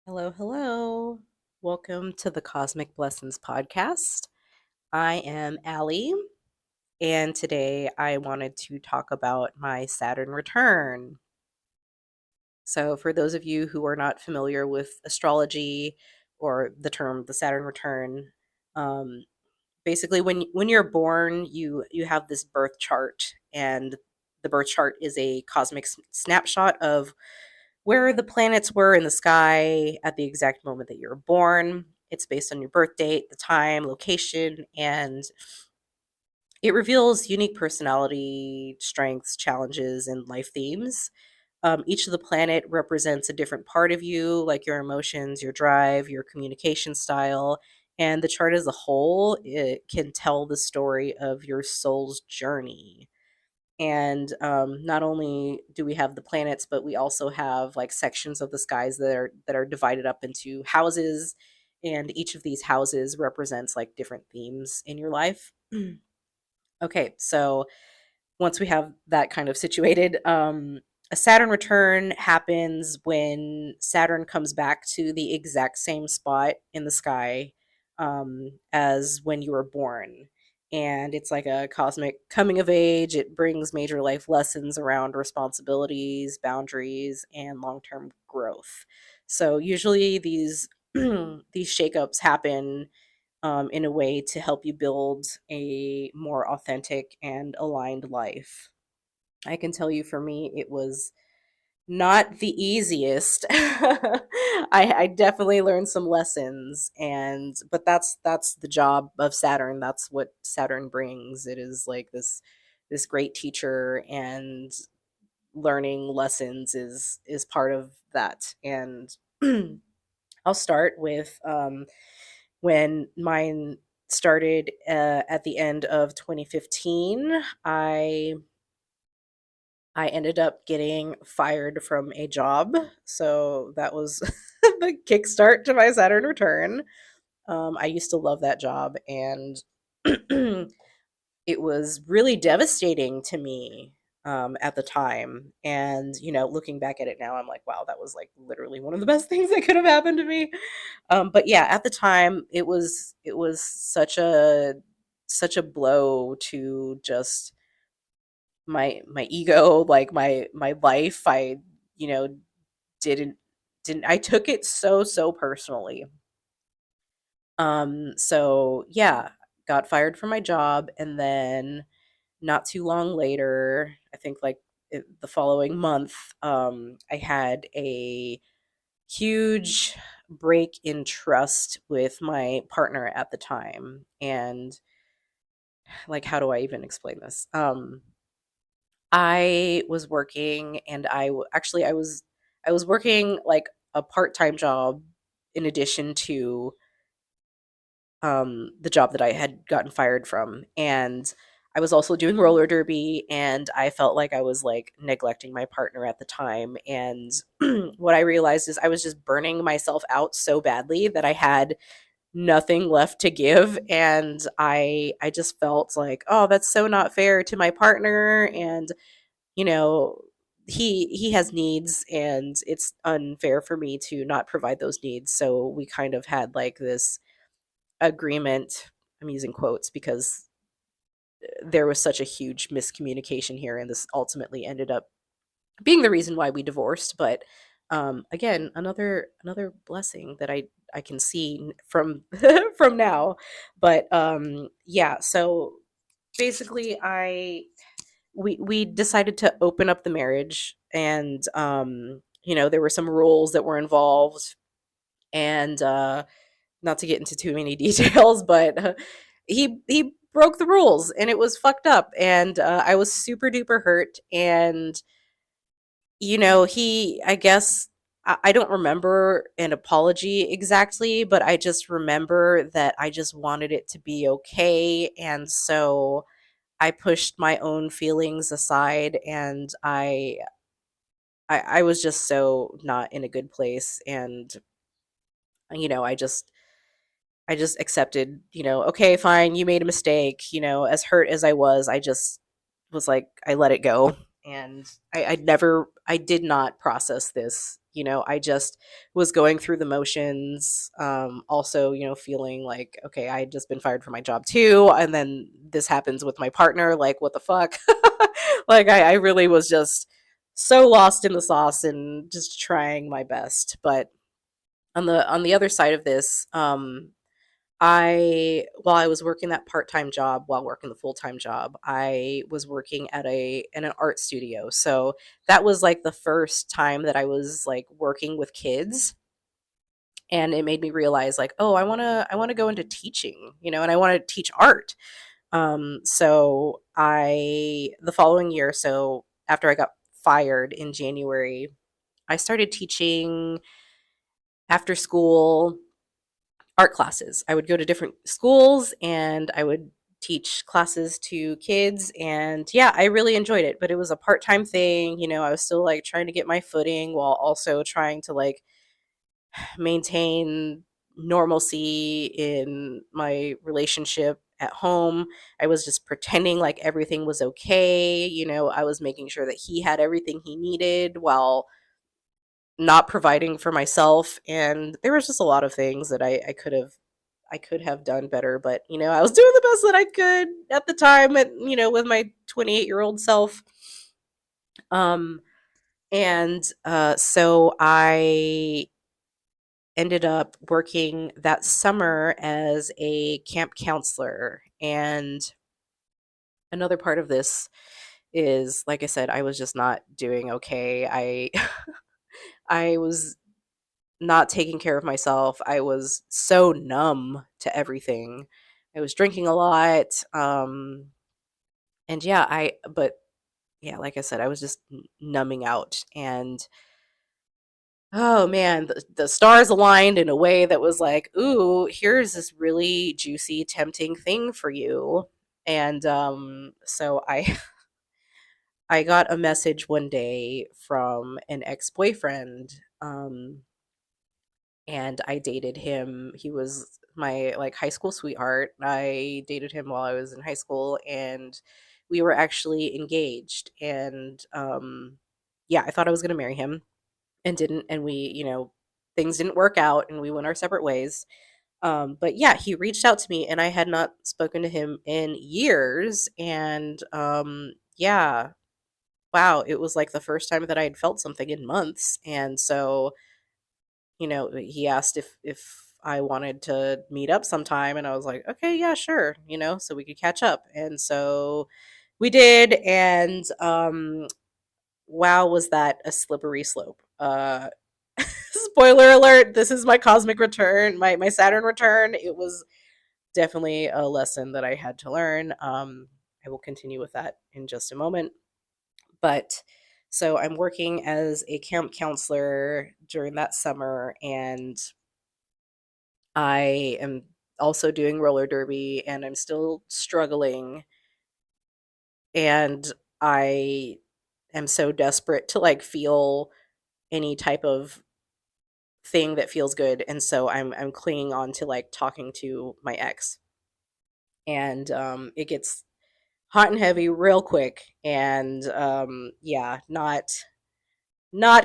Hello, hello. Welcome to the Cosmic Blessings podcast. I am Allie, and today I wanted to talk about my Saturn return. So, for those of you who are not familiar with astrology or the term the Saturn return, um, basically when you're born, you have this birth chart, and the birth chart is a cosmic snapshot of where the planets were in the sky at the exact moment that you were born. It's based on your birth date, the time, location, and it reveals unique personality, strengths, challenges, and life themes. Each of the planet represents a different part of you, like your emotions, your drive, your communication style. And the chart as a whole, it can tell the story of your soul's journey. And not only do we have the planets, but we also have like sections of the skies that are divided up into houses, and each of these houses represents like different themes in your life. Okay, so once we have that kind of situated, a Saturn return happens when Saturn comes back to the exact same spot in the sky as when you were born. And it's like a cosmic coming of age. It brings major life lessons around responsibilities, boundaries, and long term growth. So usually these shakeups happen in a way to help you build a more authentic and aligned life. I can tell you for me, it was not the easiest. I definitely learned some lessons, and but that's the job of Saturn. That's what Saturn brings. It is like this great teacher, and learning lessons is part of that. And I'll start with when mine started at the end of 2015. I ended up getting fired from a job, so that was the kickstart to my Saturn return. I used to love that job, and it was really devastating to me at the time. And looking back at it now, I'm like, wow, that was like literally one of the best things that could have happened to me. But yeah, at the time, it was such a blow to just my ego, like my life. I you know didn't didn't I took it so personally. So yeah, got fired from my job, and then not too long later, I think like the following month, I had a huge break in trust with my partner at the time. And like, how do I even explain this? I was working, and actually I was working like a part-time job in addition to the job that I had gotten fired from. And I was also doing roller derby, and I felt like I was like neglecting my partner at the time. And what I realized is I was just burning myself out so badly that I had nothing left to give. And I just felt like, oh, that's so not fair to my partner. And you know he has needs, and it's unfair for me to not provide those needs. So we kind of had like this agreement. I'm using quotes because there was such a huge miscommunication here, and this ultimately ended up being the reason why we divorced. But again, another blessing that I can see from from now. But yeah, so basically we decided to open up the marriage. And there were some rules that were involved. And not to get into too many details, but he broke the rules, and it was fucked up. And I was super duper hurt. And he, I guess, I don't remember an apology exactly, but I just remember that I just wanted it to be okay. And so I pushed my own feelings aside, and I was just so not in a good place. And I just accepted, okay, fine, you made a mistake. As hurt as I was just was like, I let it go. and I did not process this. I just was going through the motions. Also, feeling like, okay, I had just been fired from my job too, and then this happens with my partner. Like, what the fuck? Like, I really was just so lost in the sauce and just trying my best. But on the other side of this, while I was working that part-time job while working the full-time job, I was working at a in an art studio. So that was like the first time that I was like working with kids, and it made me realize like, oh, I want to go into teaching, and I want to teach art. So I the following year, so after I got fired in January, I started teaching after school art classes. I would go to different schools and I would teach classes to kids, and yeah, I really enjoyed it, but it was a part-time thing. I was still like trying to get my footing while also trying to like maintain normalcy in my relationship at home. I was just pretending like everything was okay. I was making sure that he had everything he needed while not providing for myself, and there was just a lot of things that I could have done better, but I was doing the best that I could at the time, with my 28-year-old self. Um, and so I ended up working that summer as a camp counselor. And another part of this is, like I said, I was just not doing okay. I was not taking care of myself. I was so numb to everything. I was drinking a lot. And yeah, but yeah, like I said, I was just numbing out. And oh man, the stars aligned in a way that was like, ooh, here's this really juicy, tempting thing for you. And so I got a message one day from an ex-boyfriend. And I dated him. He was my like high school sweetheart. I dated him while I was in high school, and we were actually engaged. And yeah, I thought I was going to marry him and didn't, and things didn't work out and we went our separate ways. But yeah, he reached out to me and I had not spoken to him in years, and yeah, wow, it was like the first time that I had felt something in months. And so he asked if I wanted to meet up sometime, and I was like, "Okay, yeah, sure," so we could catch up. And so we did, and wow, was that a slippery slope. Spoiler alert, this is my cosmic return, my Saturn return. It was definitely a lesson that I had to learn. I will continue with that in just a moment. But so I'm working as a camp counselor during that summer, and I am also doing roller derby, and I'm still struggling, and I am so desperate to like feel any type of thing that feels good, and so I'm clinging on to like talking to my ex. And it gets hot and heavy real quick, and yeah, not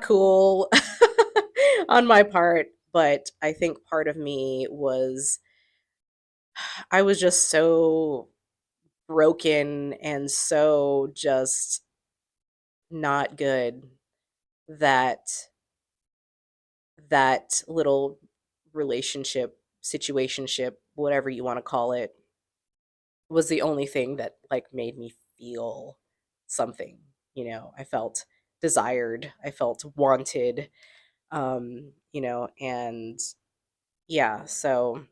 cool on my part, but I think part of me was I was just so broken and so just not good that that little relationship, situationship, whatever you want to call it, was the only thing that like made me feel something. I felt desired, I felt wanted, and yeah, so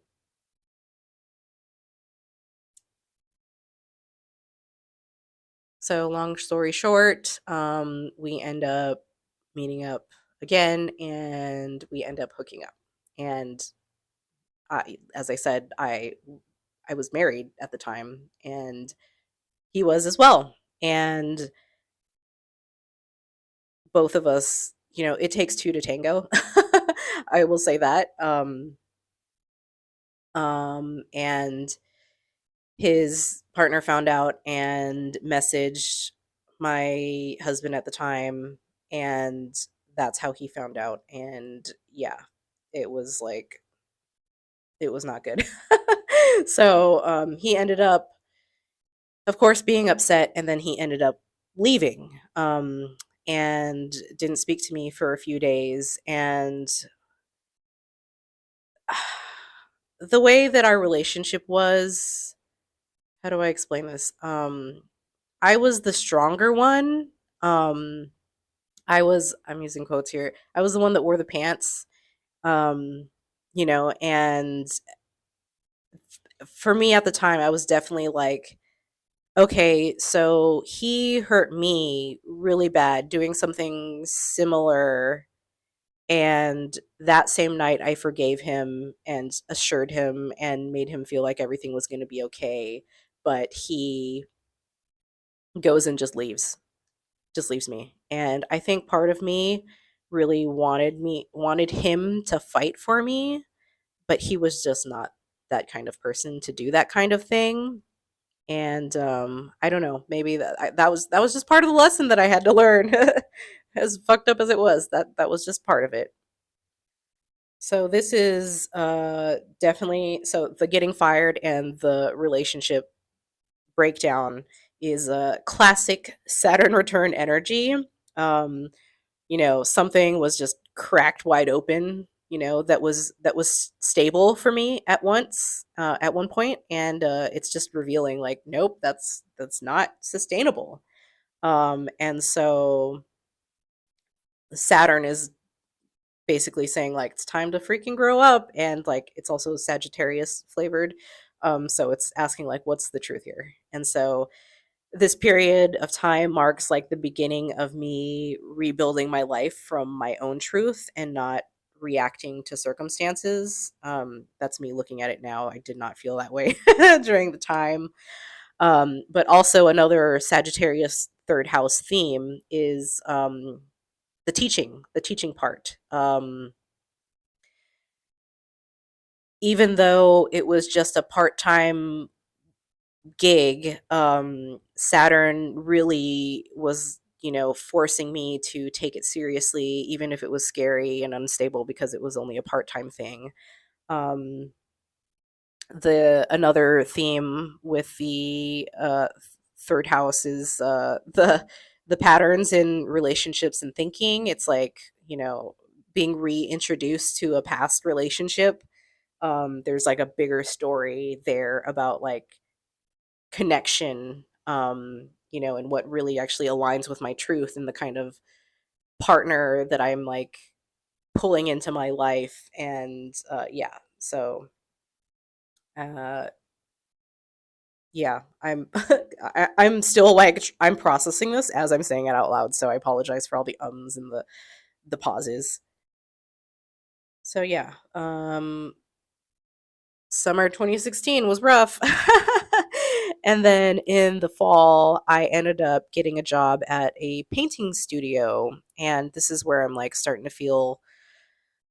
long story short, we end up meeting up again, and we end up hooking up. And as I said, I was married at the time, and he was as well. And both of us, it takes two to tango. I will say that. And his partner found out and messaged my husband at the time, and that's how he found out. And yeah, it was like, it was not good. So he ended up, of course, being upset, and then he ended up leaving, and didn't speak to me for a few days. And the way that our relationship was, how do I explain this? I was the stronger one. Um, I'm using quotes here. I was the one that wore the pants. Um, and for me at the time, I was definitely like, okay, so he hurt me really bad doing something similar. And that same night, I forgave him and assured him and made him feel like everything was going to be okay. But he goes and just leaves me. And I think part of me really wanted him to fight for me, but he was just not that kind of person to do that kind of thing. And I don't know, maybe that was just part of the lesson that I had to learn. As fucked up as it was, that was just part of it. So this is definitely, so the getting fired and the relationship breakdown is a classic Saturn return energy. Um, something was just cracked wide open, that was stable for me at one point, and it's just revealing like, nope, that's not sustainable. And so Saturn is basically saying like, it's time to freaking grow up, and like it's also Sagittarius flavored. So it's asking like, what's the truth here? And so this period of time marks like the beginning of me rebuilding my life from my own truth and not reacting to circumstances. That's me looking at it now. I did not feel that way during the time. But also, another Sagittarius third house theme is the teaching part. Even though it was just a part time gig, Saturn really was, forcing me to take it seriously, even if it was scary and unstable because it was only a part time thing. Um, the Another theme with the third house is the patterns in relationships and thinking. It's like, being reintroduced to a past relationship. There's like a bigger story there about like connection, and what really actually aligns with my truth and the kind of partner that I'm like pulling into my life. And yeah, so uh, yeah, I'm still like, I'm processing this as I'm saying it out loud. So I apologize for all the ums and the pauses. So yeah, summer 2016 was rough. And then in the fall, I ended up getting a job at a painting studio. And this is where I'm like starting to feel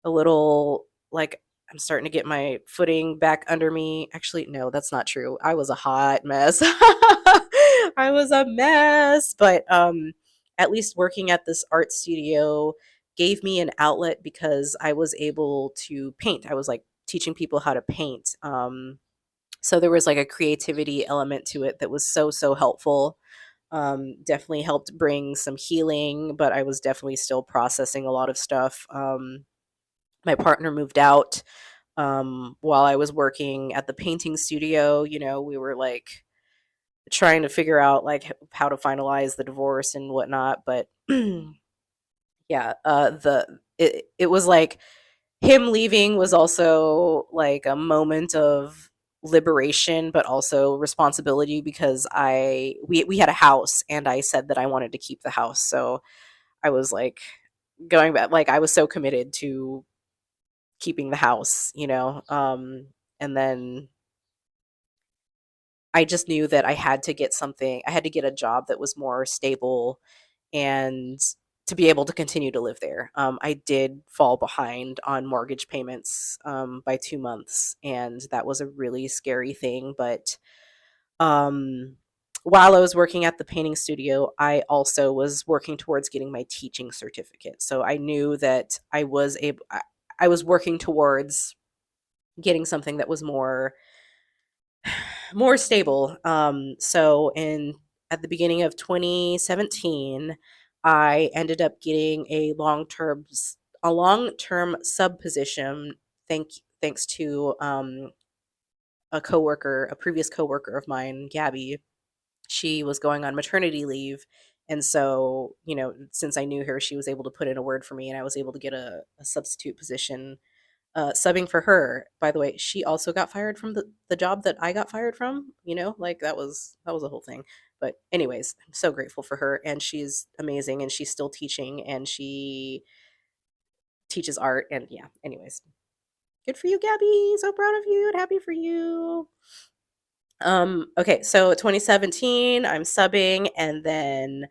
a little like I'm starting to get my footing back under me. Actually, no, that's not true. I was a hot mess. I was a mess, but at least working at this art studio gave me an outlet because I was able to paint. I was like teaching people how to paint. So there was like a creativity element to it that was so helpful. Definitely helped bring some healing, but I was definitely still processing a lot of stuff. My partner moved out while I was working at the painting studio. We were like trying to figure out like how to finalize the divorce and whatnot. But yeah, it was like him leaving was also like a moment of liberation, but also responsibility because we had a house, and I said that I wanted to keep the house. So I was like going back, like I was so committed to keeping the house. And then I just knew that I had to get a job that was more stable, and to be able to continue to live there. I did fall behind on mortgage payments by 2 months, and that was a really scary thing. But um, while I was working at the painting studio, I also was working towards getting my teaching certificate. So I knew that I was working towards getting something that was more stable. So in at the beginning of 2017, I ended up getting a long-term sub position. Thanks to a previous coworker of mine, Gabby. She was going on maternity leave, and so since I knew her, she was able to put in a word for me, and I was able to get a substitute position subbing for her. By the way, she also got fired from the job that I got fired from. Like that was a whole thing. But anyways, I'm so grateful for her, and she's amazing, and she's still teaching, and she teaches art, and yeah. Anyways, good for you, Gabby. So proud of you and happy for you. Okay, so 2017, I'm subbing, and then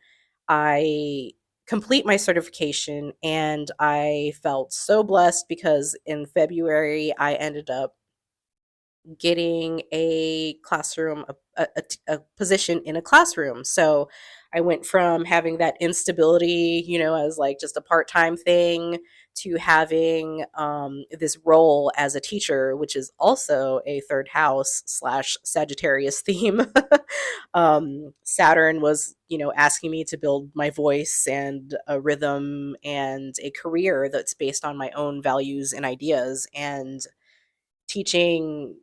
I complete my certification, and I felt so blessed because in February I ended up getting a classroom, a position in a classroom. So I went from having that instability, as like just a part time thing, to having this role as a teacher, which is also a third house slash Sagittarius theme. Saturn was, asking me to build my voice and a rhythm and a career that's based on my own values and ideas. And teaching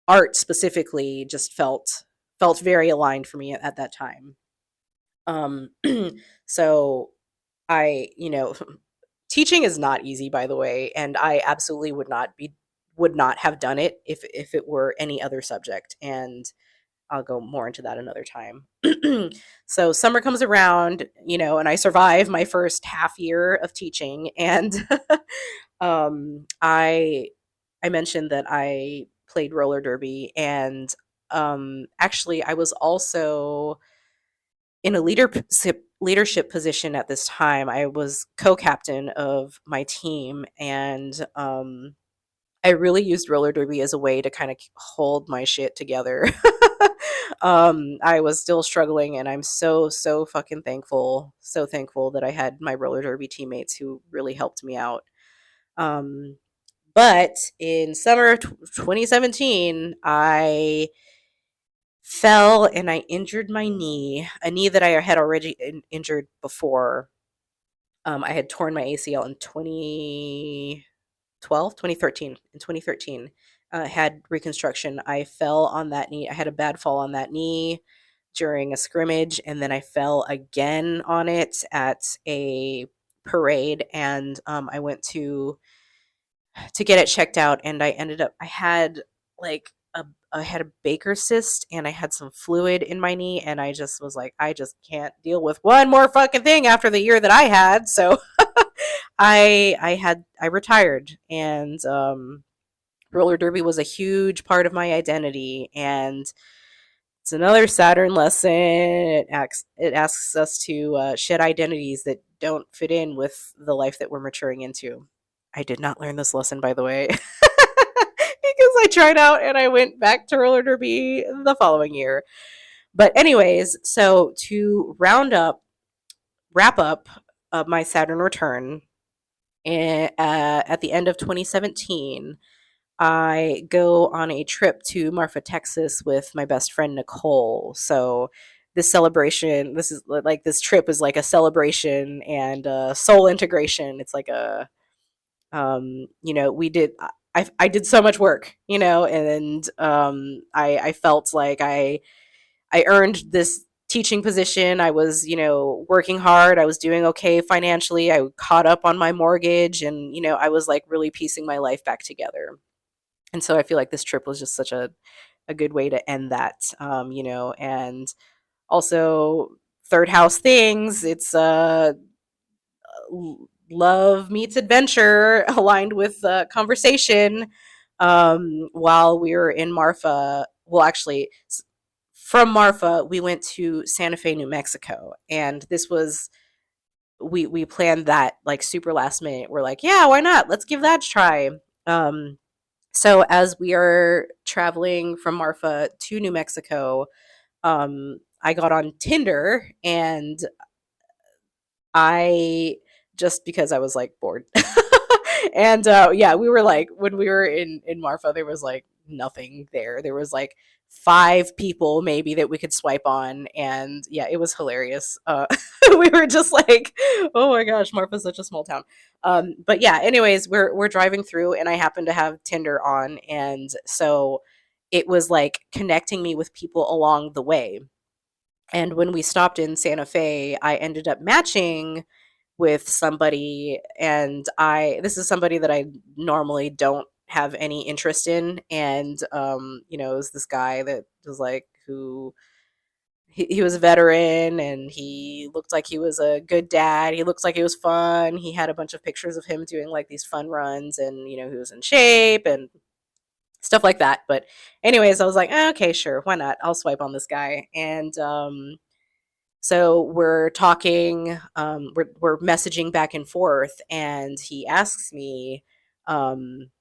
art specifically just felt very aligned for me at that time. Um, so teaching is not easy, by the way, and I absolutely would not have done it if it were any other subject, and I'll go more into that another time. So summer comes around, and I survive my first half year of teaching, and I mentioned that I played roller derby, and actually I was also in a leadership position at this time. I was co-captain of my team, and I really used roller derby as a way to kind of hold my shit together. I was still struggling, and I'm so fucking thankful, so thankful that I had my roller derby teammates who really helped me out. Um, but in summer of 2017, I fell and I injured my knee, a knee that I had already injured before. I had torn my ACL in 2013. In 2013, had reconstruction. I fell on that knee. I had a bad fall on that knee during a scrimmage, and then I fell again on it at a parade, and I went to get it checked out, and I had like I had a Baker cyst, and I had some fluid in my knee, and I just was like, I just can't deal with one more fucking thing after the year that I had. So I retired, and roller derby was a huge part of my identity, and it's another Saturn lesson. It asks us to shed identities that don't fit in with the life that we're maturing into. I did not learn this lesson, by the way, because I tried out and I went back to roller derby the following year. But anyways, so to wrap up my Saturn return, at the end of 2017, I go on a trip to Marfa, Texas with my best friend Nicole. So this trip is like a celebration and soul integration. It's like I did so much work, and I felt like I earned this teaching position. I was, working hard. I was doing okay financially. I caught up on my mortgage, and I was like really piecing my life back together. And so I feel like this trip was just such a good way to end that, and also third house things. It's love meets adventure aligned with conversation. While we were in Marfa, well, actually, from Marfa, we went to Santa Fe, New Mexico, and this was we planned that like super last minute. We're like, yeah, why not? Let's give that a try. So as we are traveling from Marfa to New Mexico, I got on Tinder, and I just because I was like bored. And yeah, we were like when we were in Marfa, there was like nothing there. There was like five people maybe that we could swipe on, and yeah, it was hilarious. We were just like, oh my gosh, Marfa's such a small town. But yeah, anyways, we're driving through, and I happened to have Tinder on, and so it was like connecting me with people along the way. And when we stopped in Santa Fe, I ended up matching with somebody, and I this is somebody that I normally don't have any interest in. And it was this guy that was like who he was a veteran, and he looked like he was a good dad. He looked like he was fun. He had a bunch of pictures of him doing like these fun runs, and he was in shape and stuff like that. But anyways, I was like, okay, sure, why not? I'll swipe on this guy. And so we're talking, we're messaging back and forth, and he asks me um,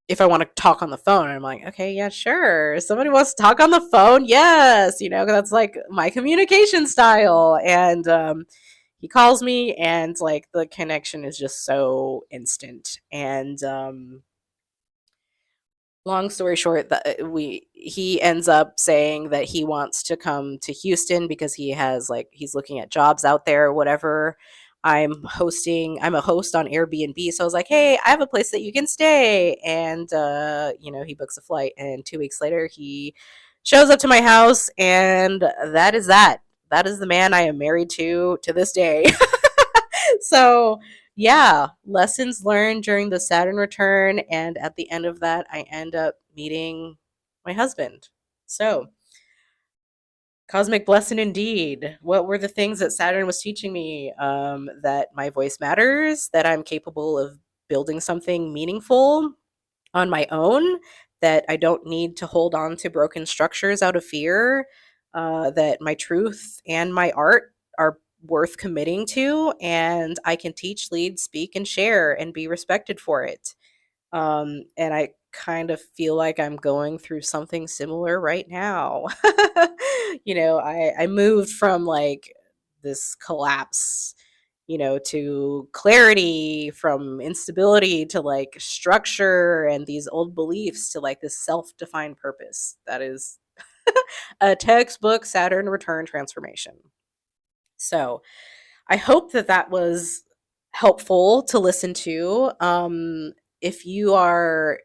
if I want to talk on the phone. And I'm like, okay, yeah, sure. Somebody wants to talk on the phone, yes. That's like my communication style. And he calls me, and like the connection is just so instant. And long story short, that we he ends up saying that he wants to come to Houston because he's looking at jobs out there or whatever. I'm a host on Airbnb, so I was like, hey, I have a place that you can stay. And he books a flight, and 2 weeks later he shows up to my house, and that is the man I am married to this day. So yeah, lessons learned during the Saturn return. And at the end of that, I end up meeting my husband. So, cosmic blessing indeed. What were the things that Saturn was teaching me? That my voice matters, that I'm capable of building something meaningful on my own, that I don't need to hold on to broken structures out of fear, that my truth and my art are worth committing to, and I can teach, lead, speak, and share and be respected for it. And I kind of feel like I'm going through something similar right now. I moved from like this collapse, to clarity, from instability to like structure and these old beliefs to like this self defined purpose that is a textbook Saturn return transformation. So I hope that that was helpful to listen to. If you are,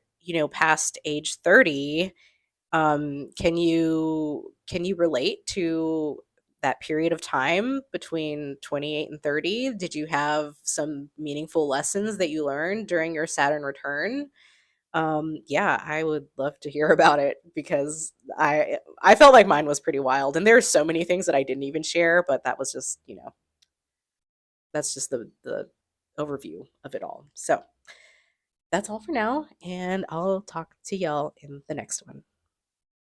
past age 30, can you relate to that period of time between 28 and 30? Did you have some meaningful lessons that you learned during your Saturn return? Yeah, I would love to hear about it because I felt like mine was pretty wild, and there's so many things that I didn't even share, but that was just, that's just the overview of it all. So, that's all for now, and I'll talk to y'all in the next one.